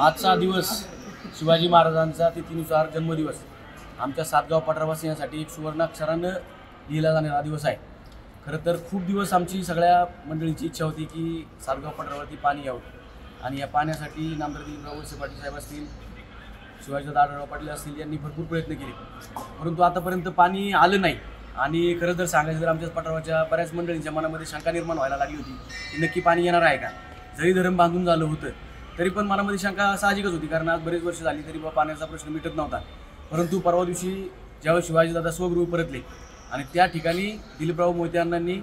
आजचा दिवस शिवाजी महाराजांचा तिथीनुसार जन्मदिवस आमच्या सातगाव पठारवासियांसाठी एक सुवर्णाक्षरानं लिहिला जाणारा दिवस आहे। खरं तर खूप दिवस आमची सगळ्या मंडळींची इच्छा होती की सातगाव पठारावरती पाणी यावं आणि या पाण्यासाठी नामदार दिलीपराव वळसे पाटील साहेब असतील, शिवाजीदादा आढळराव पाटील असतील यांनी भरपूर प्रयत्न केले, परंतु आतापर्यंत पाणी आलं नाही। आणि खरं तर सांगायचं तर आमच्या पठारावरच्या बऱ्याच मंडळींच्या मनामध्ये शंका निर्माण व्हायला लागली होती की नक्की पाणी येणार आहे का। जरी धरण बांधून झालं होतं तरी पण मनामध्ये शंका साहजिकच होती, कारण आज बरेच वर्ष झाली तरी पाण्याचा प्रश्न मिटत नव्हता। परंतु परवा दिवशी ज्यावेळी शिवाजीदादा स्वगृही परतले आणि त्या ठिकाणी दिलीपराव मोहिते अण्णांनी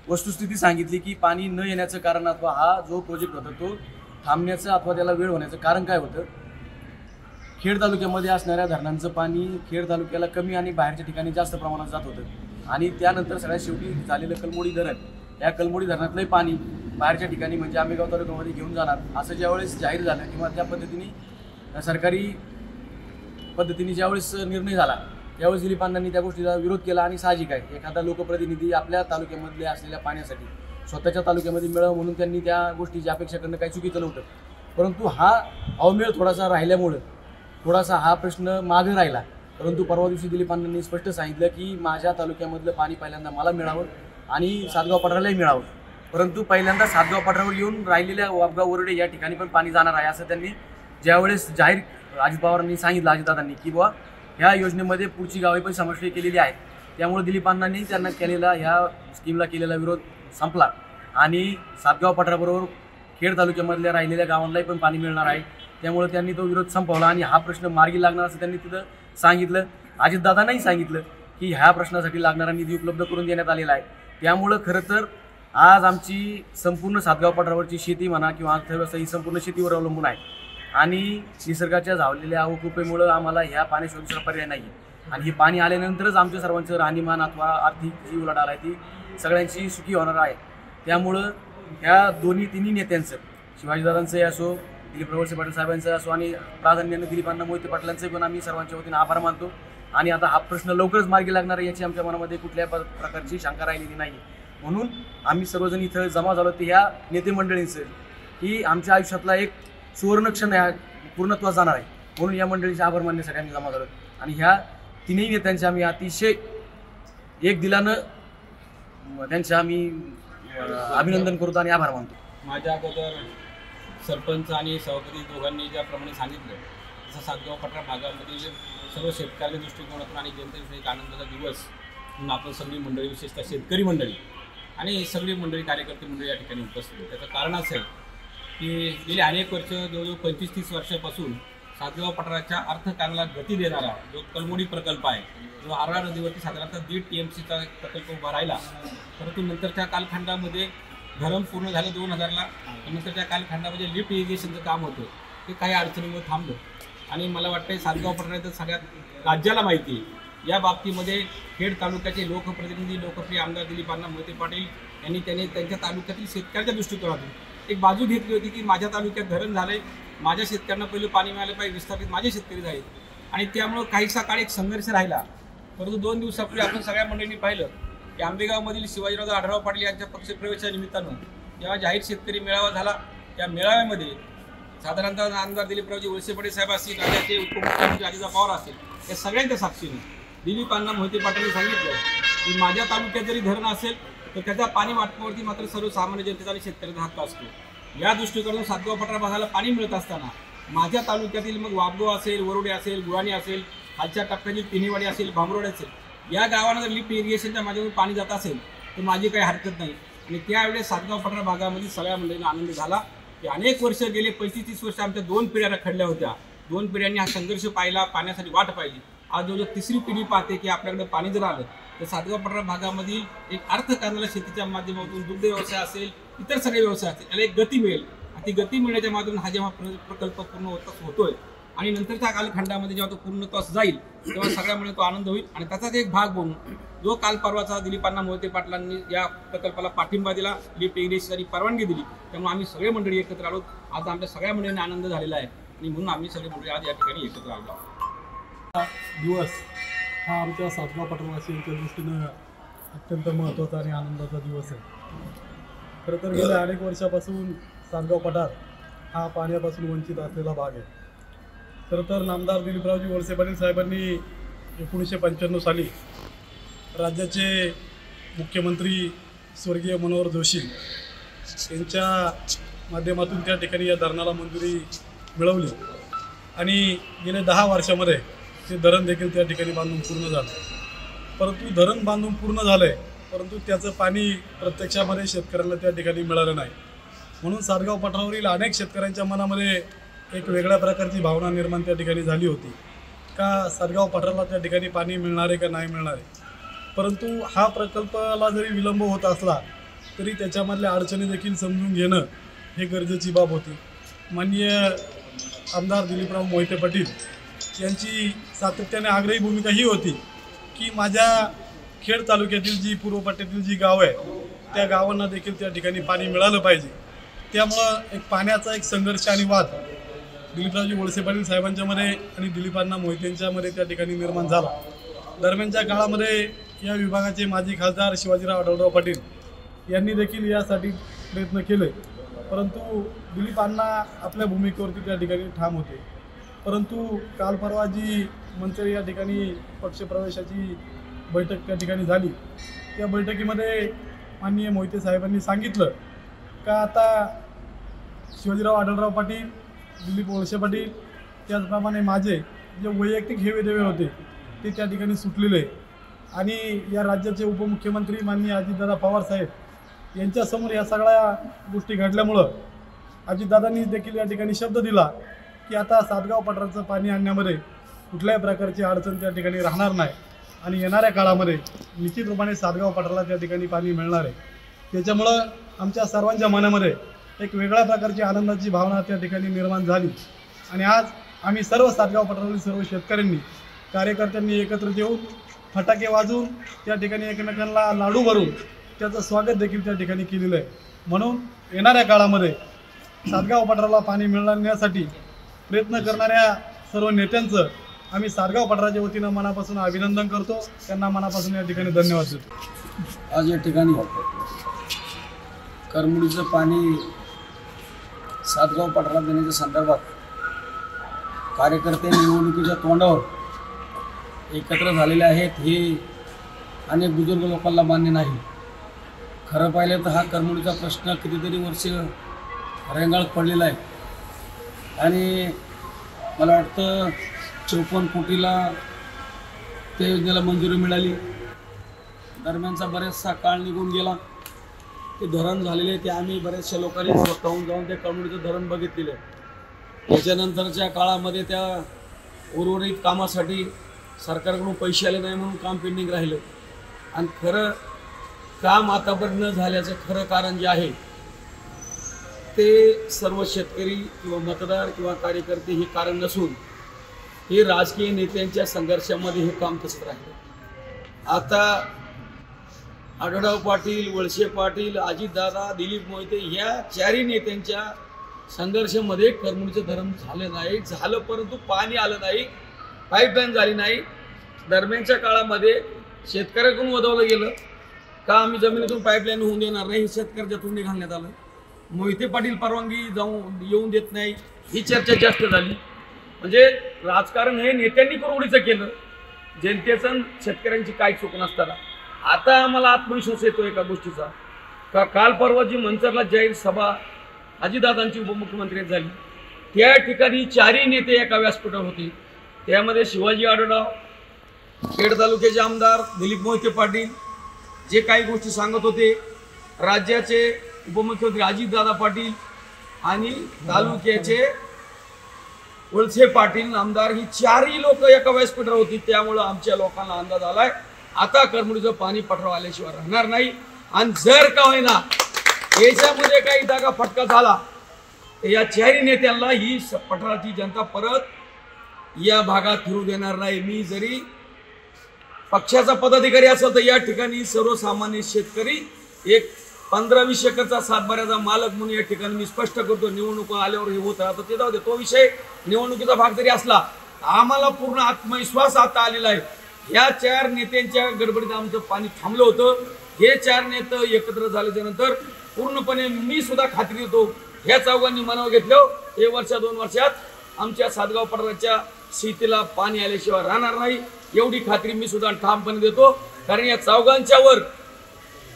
वस्तुस्थिती सांगितली की पाणी न येण्याचं कारण अथवा हा जो प्रोजेक्ट होता तो थांबण्याचं अथवा त्याला वेळ होण्याचं कारण काय होतं। खेड तालुक्यामध्ये असणाऱ्या धरणांचं पाणी खेड तालुक्याला कमी आणि बाहेरच्या ठिकाणी जास्त प्रमाणात जात होतं आणि त्यानंतर सगळ्यात शेवटी झालेलं कलमोडी धरण, या कलमोडी धरणातलंही पाणी बाहेरच्या ठिकाणी म्हणजे आंबेगाव तालुक्यामध्ये घेऊन जाणार असं ज्यावेळेस जाहीर झालं किंवा त्या पद्धतीने सरकारी पद्धतीने ज्यावेळेस निर्णय झाला त्यावेळेस दिलीप अण्णांनी त्या गोष्टीला विरोध केला। आणि साहजिक आहे, एखादा लोकप्रतिनिधी आपल्या तालुक्यामधले असलेल्या पाण्यासाठी स्वतःच्या तालुक्यामध्ये मिळावं म्हणून त्यांनी त्या गोष्टीची अपेक्षा करणं काही चुकीचं नव्हतं, परंतु हा अवमेळ थोडासा राहिल्यामुळं थोडासा हा प्रश्न मागे राहिला। परंतु परवा दिवशी दिलीप अण्णांनी स्पष्ट सांगितलं की माझ्या तालुक्यामधलं पाणी पहिल्यांदा मला मिळावं आणि सातगाव पठारालाही मिळावं, परंतु पहिल्यांदा सातगाव पठारावर येऊन राहिलेल्या वापगाव वरडे या ठिकाणी पण पाणी जाणार आहे असं त्यांनी ज्यावेळेस जाहीर अजित पवारांनी सांगितलं, अजितदादांनी की बुवा ह्या योजनेमध्ये पुढची गावे पण समाविष्ट केलेली आहेत। त्यामुळे दिलीप अण्णांनी त्यांना केलेला ह्या स्कीमला केलेला विरोध संपला आणि सातगाव पठाराबरोबर खेड तालुक्यामधल्या राहिलेल्या गावांनाही पण पाणी मिळणार आहे। त्यामुळे त्यांनी तो विरोध संपवला आणि हा प्रश्न मार्गी लागणार असं त्यांनी तिथं सांगितलं। अजितदादांनाही सांगितलं की ह्या प्रश्नासाठी लागणारा निधी उपलब्ध करून देण्यात आलेला आहे। त्यामुळं खरं तर आज आमची संपूर्ण सातगाव पठारावरची शेती म्हणा किंवा अर्थव्यवस्था ही संपूर्ण शेतीवर अवलंबून आहे आणि निसर्गाच्या झालेल्या अवकृपेमुळं आम्हाला ह्या पाण्याशिवाय दुसरा पर्याय नाही आणि हे पाणी आल्यानंतरच आमच्या सर्वांचं राहणीमान अथवा आर्थिक जी उलाढाल आहे ती सगळ्यांची सुखी होणार आहे। त्यामुळं ह्या तिन्ही नेत्यांचं, शिवाजीदादांचंही असो, दिलीपराव वळसे पाटील साहेबांचं असो आणि प्राधान्याने दिलीप अण्णा मोहिते पाटलांचे पण आम्ही सर्वांच्या वतीनं आभार मानतो आणि आता हा प्रश्न लवकरच मार्गी लागणार आहे याची आमच्या मनामध्ये कुठल्या प्रकारची शंका राहिलेली नाही। म्हणून आम्ही सर्वजण इथं जमा झालो ते ह्या नेते मंडळींचं की आमच्या आयुष्यातला एक सुवर्णक्षण ह्या पूर्णत्वास जाणार आहे, म्हणून या मंडळीचे आभार मानण्यासाठी आम्ही जमा झालो आणि ह्या तिन्ही नेत्यांचे आम्ही अतिशय एक दिलानं त्यांचे आम्ही अभिनंदन करतो आणि आभार मानतो। माझ्या अगोदर सरपंच आणि सभापती दोघांनी ज्याप्रमाणे सांगितलं तसं सातगाव पठार भागामधील सर्व शेतकऱ्यांच्या दृष्टिकोनातून आणि जनतेचा एक आनंदाचा दिवस म्हणून आपण सगळी मंडळी, विशेषतः शेतकरी मंडळी आणि सगळी मंडळी, कार्यकर्ते मंडळी या ठिकाणी उपस्थित। त्याचं कारण असं आहे की गेली अनेक वर्ष जवळजवळ 25-30 वर्षापासून सातगाव पठाराच्या अर्थकारणाला गती देणारा जो कलमोडी प्रकल्प आहे, जो आरळा नदीवरती साधारणतः 1.5 TMCचा प्रकल्प उभा राहिला, परंतु नंतरच्या कालखंडामध्ये धरण पूर्ण झालं 2000ला, नंतरच्या कालखंडामध्ये लिफ्ट इरिगेशनचं काम होतं ते काही अडचणीमुळे थांबलं आणि मला वाटतं सातगाव पठाराचं सगळ्यात राज्याला माहिती आहे। या बाबतीमध्ये खेड तालुक्याचे लोकप्रतिनिधी, लोकप्रिय आमदार दिलीप अण्णा मोहिते पाटील यांनी त्यांच्या तालुक्यातील शेतकऱ्याच्या दृष्टिकोनातून एक बाजू घेतली होती की माझ्या तालुक्यात धरण झालंय, माझ्या शेतकऱ्यांना पहिलं पाणी मिळालं पाहिजे, विस्थापित माझे शेतकरी झाले आणि त्यामुळं काहीसा काळ एक संघर्ष राहिला। परंतु 2 दिवसापूर्वी आपण सगळ्या मंडळींनी पाहिलं की आंबेगावमधील शिवाजीराव आढळराव पाटील यांच्या पक्षप्रवेशाच्या निमित्तानं जेव्हा जाहीर शेतकरी मेळावा झाला, त्या मेळाव्यामध्ये साधारणतः आमदार दिलीपरावजी वळसे पाटील साहेब असतील, राज्याचे उपमुख्यमंत्री अजितदादा पवार असतील, या सगळ्यांच्या साक्षीने दिलीप अण्णा मोहिते पाटलांनी सांगितलं की माझ्या तालुक्यात जरी धरण असेल तर त्याच्या पाणी वाटपावरती मात्र सर्वसामान्य जनतेचा आणि शेतकऱ्याचा हक्क असतो। या दृष्टिकोनातून सातगाव पठार भागाला पाणी मिळत असताना माझ्या तालुक्यातील मग वापगाव असेल, वरोडे असेल, गुराणी असेल, खालच्या टप्प्यातील तिन्हीवाडी असेल, भांबरोड असेल, या गावांना जर लिफ्ट इरिगेशनच्या माझ्याकडून पाणी जात असेल तर माझी काही हरकत नाही। आणि त्यावेळेस सातगाव पठार भागामध्ये सगळ्या मंडळींना आनंद झाला की अनेक वर्ष गेले 25-30 वर्ष आमच्या 2 पिढ्या रखडल्या होत्या, 2 पिढ्यांनी हा संघर्ष पाहिला, पाण्यासाठी वाट पाहिली। आज जवळजवळ 3री पिढी पाहते की आपल्याकडे पाणी जर आलं तर सातगाव पठार भागामधील एक अर्थकारणाला शेतीच्या माध्यमातून दुग्ध व्यवसाय असेल, इतर सगळे व्यवसाय असतील, याला एक गती मिळेल। ती गती मिळण्याच्या माध्यमातून हा जेव्हा प्रकल्प पूर्ण होतोय आणि नंतरच्या कालखंडामध्ये जेव्हा तो पूर्णत्वास जाईल तेव्हा सगळ्यामुळे तो आनंद होईल आणि त्याचाच एक भाग बनून जो काल परवाचा दिलीप अण्णा मोहिते पाटलांनी या प्रकल्पाला पाठिंबा दिला, लिफ्ट इरिगेशनची परवानगी दिली, त्यामुळे आम्ही सगळे मंडळी एकत्र आलो। आज आमच्या सगळ्या मंडळींना आनंद झालेला आहे आणि म्हणून आम्ही सगळे मंडळी आज या ठिकाणी एकत्र आलो। दिवस हा आमच्या सातगाव पठारवासियांच्या दृष्टीनं अत्यंत महत्त्वाचा आणि आनंदाचा दिवस आहे। खरं तर गेल्या अनेक वर्षापासून सातगाव पठार हा पाण्यापासून वंचित असलेला भाग आहे. खरं तर नामदार दिलीपरावजी वळसे पाटील साहेबांनी 1995 साली राज्याचे मुख्यमंत्री स्वर्गीय मनोहर जोशी यांच्या माध्यमातून त्या ठिकाणी या धरणाला मंजुरी मिळवली आणि गेल्या 10 वर्षामध्ये ते धरण देखील त्या ठिकाणी बांधून पूर्ण झालं. परंतु धरण बांधून पूर्ण झालं आहे, परंतु त्याचं पाणी प्रत्यक्षामध्ये शेतकऱ्यांना त्या ठिकाणी मिळालं नाही. म्हणून सातगाव पठारावरील अनेक शेतकऱ्यांच्या मनामध्ये एक वेगळ्या प्रकारची भावना निर्माण त्या ठिकाणी झाली होती का सातगाव पठाराला त्या ठिकाणी पाणी मिळणार आहे का नाही मिळणार आहे. परंतु हा प्रकल्पाला जरी विलंब होत असला तरी त्याच्यामधल्या अडचणी देखील समजून घेणं हे गरजेची बाब होती. माननीय आमदार दिलीपराव मोहिते पाटील यांची सातत्याने आग्रही भूमिका ही होती की माझ्या खेड तालुक्यातील जी पूर्व पट्ट्यातील जी गावं आहे त्या गावांना देखील त्या ठिकाणी पाणी मिळालं पाहिजे. त्यामुळं एक पाण्याचा एक संघर्ष आणि वाद दिलीपरावजी वळसे पाटील साहेबांच्यामध्ये आणि दिलीपांना मोहितेंच्यामध्ये त्या ठिकाणी निर्माण झाला. दरम्यानच्या काळामध्ये या विभागाचे माजी खासदार शिवाजीराव आढळराव पाटील यांनी देखील यासाठी प्रयत्न केले, परंतु दिलीपांना आपल्या भूमिकेवरती त्या ठिकाणी ठाम होते. परंतु काल परवा जी मंचर या ठिकाणी पक्षप्रवेशाची बैठक त्या ठिकाणी झाली, त्या बैठकीमध्ये माननीय मोहिते साहेबांनी सांगितलं का आता शिवाजीराव आढळराव पाटील, दिलीप वळसे पाटील त्याचप्रमाणे माझे जे वैयक्तिक हेवेदेवे होते ते त्या ठिकाणी सुटलेले आणि या राज्याचे उपमुख्यमंत्री माननीय अजितदादा पवार साहेब यांच्यासमोर या सगळ्या गोष्टी घडल्यामुळं अजितदादांनी देखील या ठिकाणी शब्द दिला की आता सातगाव पठाराचं पाणी आणण्यामध्ये कुठल्याही प्रकारची अडचण त्या ठिकाणी राहणार नाही आणि येणाऱ्या काळामध्ये निश्चित रूपाने सातगाव पठाराला त्या ठिकाणी पाणी मिळणार आहे. त्याच्यामुळं आमच्या सर्वांच्या मनामध्ये एक वेगळ्या प्रकारची आनंदाची भावना त्या ठिकाणी निर्माण झाली आणि आज आम्ही सर्व सातगाव पठारातील सर्व शेतकऱ्यांनी कार्यकर्त्यांनी एकत्र येऊन फटाके वाजवून त्या ठिकाणी एकमेकांना लाडू भरून त्याचं स्वागत देखील त्या ठिकाणी केलेलं आहे. म्हणून येणाऱ्या काळामध्ये सातगाव पठाराला पाणी मिळण्यासाठी प्रयत्न करणाऱ्या सर्व नेत्यांचं आम्ही सातगाव पठाराच्या वतीनं मनापासून अभिनंदन करतो. त्यांना मनापासून या ठिकाणी धन्यवाद देतो. आज या ठिकाणी करमुडीचं पाणी सातगाव पठारात देण्याच्या संदर्भात कार्यकर्ते निवडणुकीच्या तोंडावर एकत्र झालेले आहेत हे अनेक बुजुर्ग लोकांना मान्य नाही. खरं पाहिलं तर हा करमुडीचा प्रश्न कितीतरी वर्ष रेंगाळत पडलेला आहे आणि मला वाटतं 54 कोटीला त्या योजनेला मंजुरी मिळाली. दरम्यानचा बरेचसा काळ निघून गेला. ते धरण झालेले ते आम्ही बऱ्याचशा लोकांनी स्वतःहून जाऊन ते करमुडीचं धरण बघितलेलं आहे. याच्यानंतरच्या काळामध्ये त्या उर्वरित कामासाठी सरकारकडून पैसे आले नाही म्हणून काम पेंडिंग राहिलं आणि खरं काम आतापर्यंत न झाल्याचं खरं कारण जे आहे ते सर्व शेतकरी किंवा मतदार किंवा कार्यकर्ते हे कारण नसून हे राजकीय नेत्यांच्या संघर्षामध्ये हे काम तसंच राहिलं. आता आढळराव पाटील, वळसे पाटील, अजितदादा, दिलीप मोहिते या चारही नेत्यांच्या संघर्षामध्ये करमुडीचं धरण झालं नाही. झालं परंतु पाणी आलं नाही, पाईपलाईन झाली नाही. दरम्यानच्या काळामध्ये शेतकऱ्याकडून वदवलं गेलं का आम्ही जमिनीतून पाईपलाईन होऊन देणार नाही, हे शेतकऱ्याच्या तोंडी घालण्यात आलं. मोहिते पाटील परवानगी येऊन देत नाही ही चर्चा जास्त झाली. म्हणजे राजकारण हे नेत्यांनी करवडीचं केलं, जनतेचं शेतकऱ्यांची काय चूक नसताना. आता आम्हाला आत्मविश्वास येतो एका गोष्टीचा का काल परवा जी मंचरला जाहीर सभा अजितदादांची उपमुख्यमंत्री झाली त्या ठिकाणी चारही नेते एका व्यासपीठावर होते. त्यामध्ये शिवाजी आढळराव, खेड तालुक्याचे आमदार दिलीप मोहिते पाटील जे काही गोष्टी सांगत होते, राज्याचे उपमुख्यमंत्री अजितदादा पाटील आणि तालुक्याचे वळसे पाटील आमदार ही चारही लोक एका व्यासपीठावर होती. त्यामुळं आमच्या लोकांना अंदाज आलाय आता करमुडीचं पाणी पठारावर आल्याशिवाय राहणार नाही. आणि जर का होईना याच्यामध्ये काही दागा फटका झाला तर या चारही नेत्यांना ही पठाराची जनता परत या भागात फिरू देणार नाही. मी जरी पक्षाचा पदाधिकारी असेल तर या ठिकाणी सर्वसामान्य शेतकरी एक 15-20 एकरचा सातबाऱ्याचा मालक म्हणून या ठिकाणी मी स्पष्ट करतो. निवडणूक आल्यावर हे होत राहतं ते जाऊ दे, तो विषय निवडणुकीचा भाग जरी असला आम्हाला पूर्ण आत्मविश्वास आता आलेला आहे. या चार नेत्यांच्या गडबडीत आमचं पाणी थांबलं होतं. हे चार नेते एकत्र झाल्याच्या नंतर पूर्णपणे मी सुद्धा खात्री देतो ह्या चौघांनी मनावर घेतलं हे वर्षा 2 वर्षात आमच्या सातगाव पठाराच्या शेतीला पाणी आल्याशिवाय राहणार नाही एवढी खात्री मी सुद्धा ठामपणे देतो. कारण या चौघांच्या वर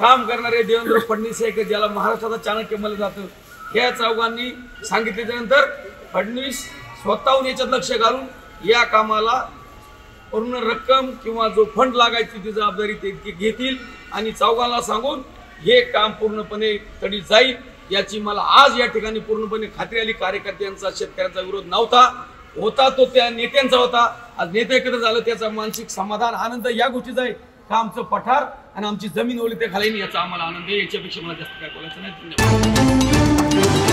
काम करणारे देवेंद्र फडणवीस हे ज्याला महाराष्ट्राचा चाणक्य म्हणलं जातं ह्या चौघांनी सांगितल्यानंतर फडणवीस स्वतःहून याच्यात लक्ष घालून या कामाला पूर्ण रक्कम किंवा जो फंड लागायची ती जबाबदारी ते घेतील आणि चौघांना सांगून हे काम पूर्णपणे तडी जाईल याची मला आज या ठिकाणी पूर्णपणे खात्री आली. कार्यकर्त्यांचा शेतकऱ्यांचा विरोध नव्हता, होता तो त्या नेत्यांचा होता. आज नेते एकत्र झालं त्याचा मानसिक समाधान आनंद या गोष्टीचा आहे का आमचं पठार आणि आमची जमीन ओली ते खाली याचा आम्हाला आनंद आहे. याच्यापेक्षा मला जास्त काय बोलायचं नाही. धन्यवाद.